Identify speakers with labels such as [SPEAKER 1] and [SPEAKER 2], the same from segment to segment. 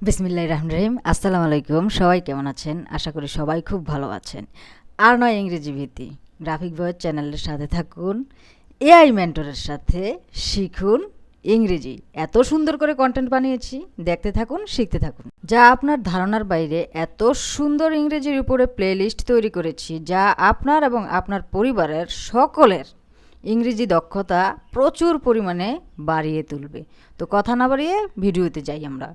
[SPEAKER 1] বিসমিল্লাহির রহমানির রহিম। আসসালামু আলাইকুম। সবাই কেমন আছেন? আশা করি সবাই খুব ভালো আছেন। আর নয় ইংরেজি ভীতি, গ্রাফিক ভয়েস চ্যানেলের সাথে থাকুন। এআই মেন্টরের সাথে শিখুন ইংরেজি। এত সুন্দর করে কন্টেন্ট বানিয়েছি, দেখতে থাকুন, শিখতে থাকুন। যা আপনার ধারণার বাইরে, এত সুন্দর ইংরেজির উপরে প্লেলিস্ট তৈরি করেছি, যা আপনার এবং আপনার পরিবারের সকলের ইংরেজি দক্ষতা প্রচুর পরিমাণে বাড়িয়ে তুলবে। তো কথা না বাড়িয়ে ভিডিওতে যাই আমরা।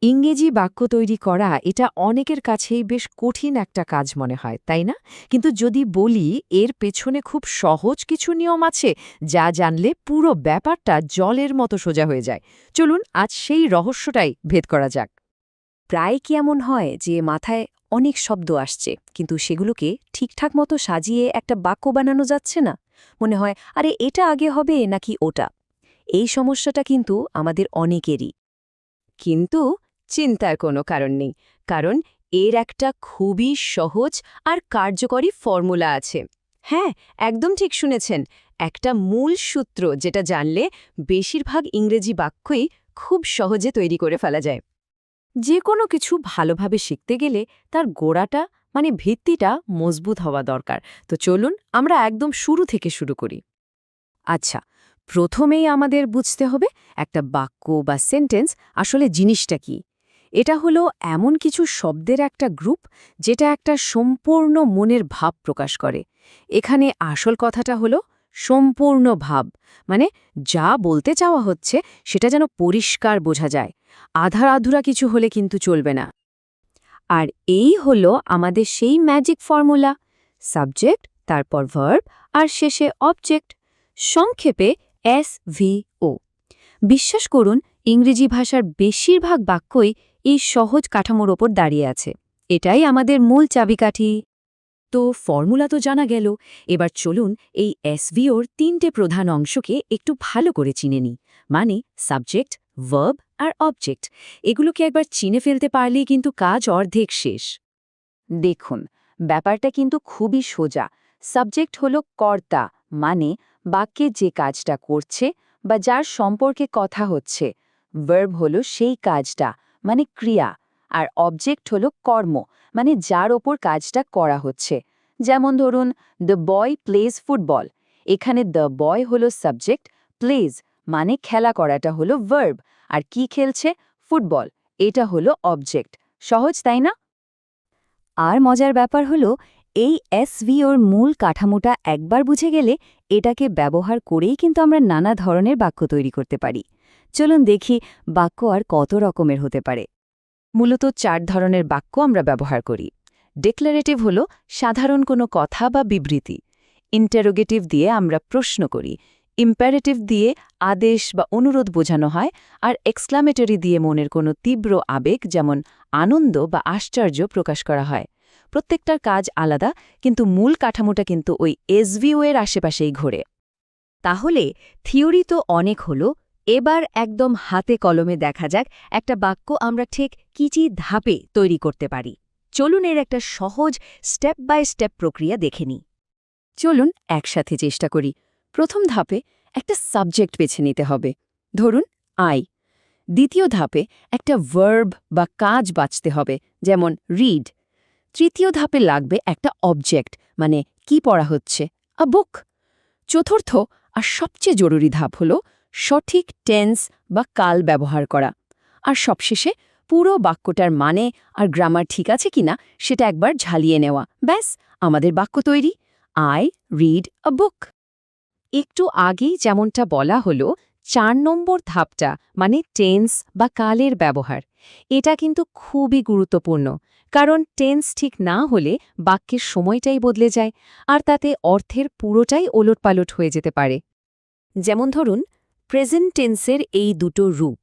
[SPEAKER 2] ইংরেজি বাক্য তৈরি করা এটা অনেকের কাছেই বেশ কঠিন একটা কাজ মনে হয়, তাই না? কিন্তু যদি বলি এর পেছনে খুব সহজ কিছু নিয়ম আছে, যা জানলে পুরো ব্যাপারটা জলের মতো সোজা হয়ে যায়। চলুন আজ সেই রহস্যটাই ভেদ করা যাক। প্রায় কি এমন হয় যে মাথায় অনেক শব্দ আসছে, কিন্তু সেগুলোকে ঠিকঠাক মতো সাজিয়ে একটা বাক্য বানানো যাচ্ছে না? মনে হয় আরে এটা আগে হবে নাকি ওটা। এই সমস্যাটা কিন্তু আমাদের অনেকেরই। কিন্তু চিন্তার কোনো কারণ নেই, কারণ এর একটা খুবই সহজ আর কার্যকরী ফর্মুলা আছে। হ্যাঁ, একদম ঠিক শুনেছেন, একটা মূল সূত্র যেটা জানলে বেশিরভাগ ইংরেজি বাক্যই খুব সহজে তৈরি করে ফেলা যায়। যে কোনো কিছু ভালোভাবে শিখতে গেলে তার গোড়াটা ভিত্তিটা মজবুত হওয়া দরকার। তো চলুন আমরা একদম শুরু থেকে শুরু করি। আচ্ছা, প্রথমেই আমাদের বুঝতে হবে একটা বাক্য বা সেন্টেন্স আসলে জিনিসটা কি। এটা হলো এমন কিছু শব্দের একটা গ্রুপ যেটা একটা সম্পূর্ণ মনের ভাব প্রকাশ করে। এখানে আসল কথাটা হলো সম্পূর্ণ ভাব, মানে যা বলতে চাওয়া হচ্ছে সেটা যেন পরিষ্কার বোঝা যায়। আধার আধুরা কিছু হলে কিন্তু চলবে না। আর এই হলো আমাদের সেই ম্যাজিক ফর্মুলা: সাবজেক্ট, তারপর ভার্ব, আর শেষে অবজেক্ট, সংক্ষেপে SVO। বিশ্বাস করুন, ইংরেজি ভাষার বেশিরভাগ বাক্যই এই সহজ কাঠামোর ওপর দাঁড়িয়ে আছে। এটাই আমাদের মূল চাবিকাঠি। তো ফর্মুলা তো জানা গেল, এবার চলুন এই SVOর 3টে প্রধান অংশকে একটু ভালো করে চিনে নিই। মানে সাবজেক্ট, ভার্ব আর অবজেক্ট। এগুলোকে একবার চিনে ফেলতে পারলেই কিন্তু কাজ অর্ধেক শেষ। দেখুন, ব্যাপারটা কিন্তু খুবই সোজা। সাবজেক্ট হলো কর্তা, মানে বাক্যে যে কাজটা করছে বা যার সম্পর্কে কথা হচ্ছে। ভার্ব হলো সেই কাজটা, মানে ক্রিয়া। আর অবজেক্ট হলো কর্ম, মানে যার ওপর কাজটা করা হচ্ছে। যেমন ধরুন, দ্য বয় প্লেজ ফুটবল। এখানে দ্য বয় হলো সাবজেক্ট, প্লেজ মানে খেলা করাটা হলো ভার্ব, আর কি খেলছে, ফুটবল, এটা হলো অবজেক্ট। সহজ, তাই না? আর মজার ব্যাপার হলো, এই SVOর মূল কাঠামোটা একবার বুঝে গেলে এটাকে ব্যবহার করেই কিন্তু আমরা নানা ধরনের বাক্য তৈরি করতে পারি। চলুন দেখি বাক্য আর কত রকমের হতে পারে। মূলত 4 ধরনের বাক্য আমরা ব্যবহার করি। ডিক্লারেটিভ হলো সাধারণ কোনো কথা বা বিবৃতি। ইন্টারোগেটিভ দিয়ে আমরা প্রশ্ন করি। ইম্পারেটিভ দিয়ে আদেশ বা অনুরোধ বোঝানো হয়। আর এক্সক্লামেটরি দিয়ে মনের কোনো তীব্র আবেগ, যেমন আনন্দ বা আশ্চর্য, প্রকাশ করা হয়। প্রত্যেকটার কাজ আলাদা, কিন্তু মূল কাঠামোটা কিন্তু ওই SVO এর আশেপাশেই ঘোরে। তাহলে থিওরি তো অনেক হলো, এবার একদম হাতে কলমে দেখা যাক একটা বাক্য আমরা ঠিক কি ধাপে তৈরি করতে পারি। চলুন এর একটা সহজ স্টেপ বাই স্টেপ প্রক্রিয়া দেখে নিই। চলুন একসাথে চেষ্টা করি। প্রথম ধাপে একটা সাবজেক্ট বেছে নিতে হবে, ধরুন আই। দ্বিতীয় ধাপে একটা ভার্ব বা কাজ বাছতে হবে, যেমন রিড। তৃতীয় ধাপে লাগবে একটা অবজেক্ট, মানে কি পড়া হচ্ছে, আ বুক। চতুর্থ আর সবচেয়ে জরুরি ধাপ হল সঠিক টেন্স বা কাল ব্যবহার করা। আর সবশেষে পুরো বাক্যটার মানে আর গ্রামার ঠিক আছে কিনা সেটা একবার ঝালিয়ে নেওয়া। ব্যাস, আমাদের বাক্য তৈরি। আই রিড আ বুক। একটু আগেই যেমনটা বলা হলো, 4 নম্বর ধাপটা মানে টেন্স বা কালের ব্যবহার। এটা কিন্তু খুবই গুরুত্বপূর্ণ, কারণ টেন্স ঠিক না হলে বাক্যের সময়টাই বদলে যায়, আর তাতে অর্থের পুরোটাই ওলটপালট হয়ে যেতে পারে। যেমন ধরুন, প্রেজেন্ট টেন্সের এই দুটো রূপ।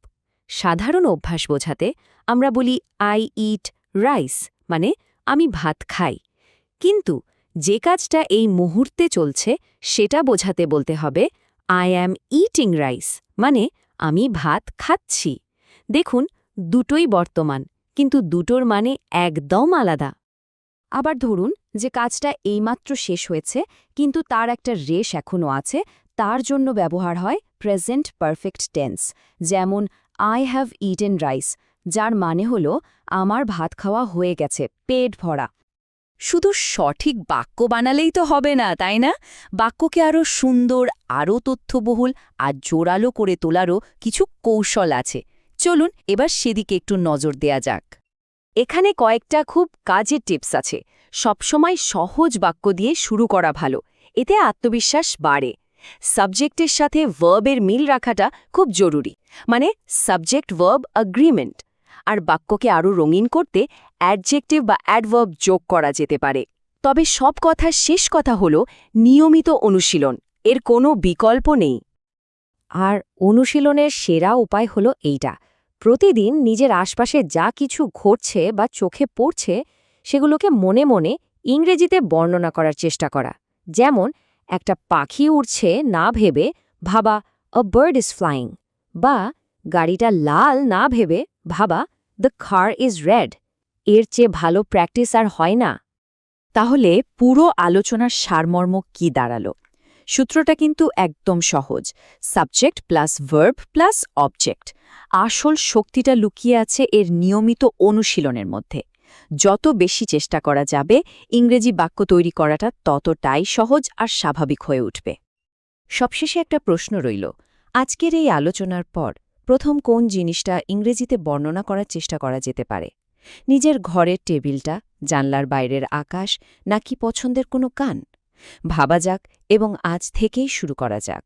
[SPEAKER 2] সাধারণ অভ্যাস বোঝাতে আমরা বলি আই ইট রাইস, মানে আমি ভাত খাই। কিন্তু যে কাজটা এই মুহূর্তে চলছে সেটা বোঝাতে বলতে হবে আই অ্যাম ইটিং রাইস, মানে আমি ভাত খাচ্ছি। দেখুন, দুটোই বর্তমান, কিন্তু দুটোর মানে একদম আলাদা। আবার ধরুন যে কাজটা এইমাত্র শেষ হয়েছে, কিন্তু তার একটা রেশ এখনও আছে, তার জন্য ব্যবহার হয় প্রেজেন্ট পারফেক্ট টেন্স, যেমন
[SPEAKER 3] আই হ্যাভ ইটেন রাইস, যার মানে হলো আমার ভাত খাওয়া হয়ে গেছে, পেট ভরা। শুধু সঠিক বাক্য বানালেই তো হবে না, তাই না? বাক্যকে আরও সুন্দর, আরও তথ্যবহুল আর জোরালো করে তোলারও কিছু কৌশল আছে। চলুন এবার সেদিকে একটু নজর দেয়া যাক। এখানে কয়েকটা খুব কাজের টিপস আছে। সবসময় সহজ বাক্য দিয়ে শুরু করা ভালো, এতে আত্মবিশ্বাস বাড়ে। সাবজেক্টের সাথে ভার্বের মিল রাখাটা খুব জরুরি, মানে সাবজেক্ট ভার্ব অ্যাগ্রিমেন্ট। আর বাক্যকে আরও রঙিন করতে অ্যাডজেক্টিভ বা অ্যাডভার্ব যোগ করা যেতে পারে। তবে সব কথার শেষ কথা হলো নিয়মিত অনুশীলন, এর কোনো বিকল্প নেই। আর অনুশীলনের সেরা উপায় হলো এইটা: প্রতিদিন নিজের আশপাশে যা কিছু ঘটছে বা চোখে পড়ছে সেগুলোকে মনে মনে ইংরেজিতে বর্ণনা করার চেষ্টা করা। যেমন, একটা পাখি উড়ছে না ভেবে ভাবা আ বার্ড ইজ ফ্লাইং, বা গাড়িটা লাল না ভেবে ভাবা দ্য কার ইজ রেড। এর চেয়ে ভালো প্র্যাকটিস আর হয় না। তাহলে পুরো আলোচনার সারমর্ম কি দাঁড়ালো? সূত্রটা কিন্তু একদম সহজ। Subject plus verb plus object. আসল শক্তিটা লুকিয়ে আছে এর নিয়মিত অনুশীলনের মধ্যে। যত বেশি চেষ্টা করা যাবে, ইংরেজি বাক্য তৈরি করাটা ততটাই সহজ আর স্বাভাবিক হয়ে উঠবে। সবশেষে একটা প্রশ্ন রইল। আজকের এই আলোচনার পর প্রথম কোন জিনিসটা ইংরেজিতে বর্ণনা করার চেষ্টা করা যেতে পারে? নিজের ঘরের টেবিলটা, জানলার বাইরের আকাশ, নাকি পছন্দের কোনো গান? ভাবা যাক এবং আজ থেকেই শুরু করা যাক।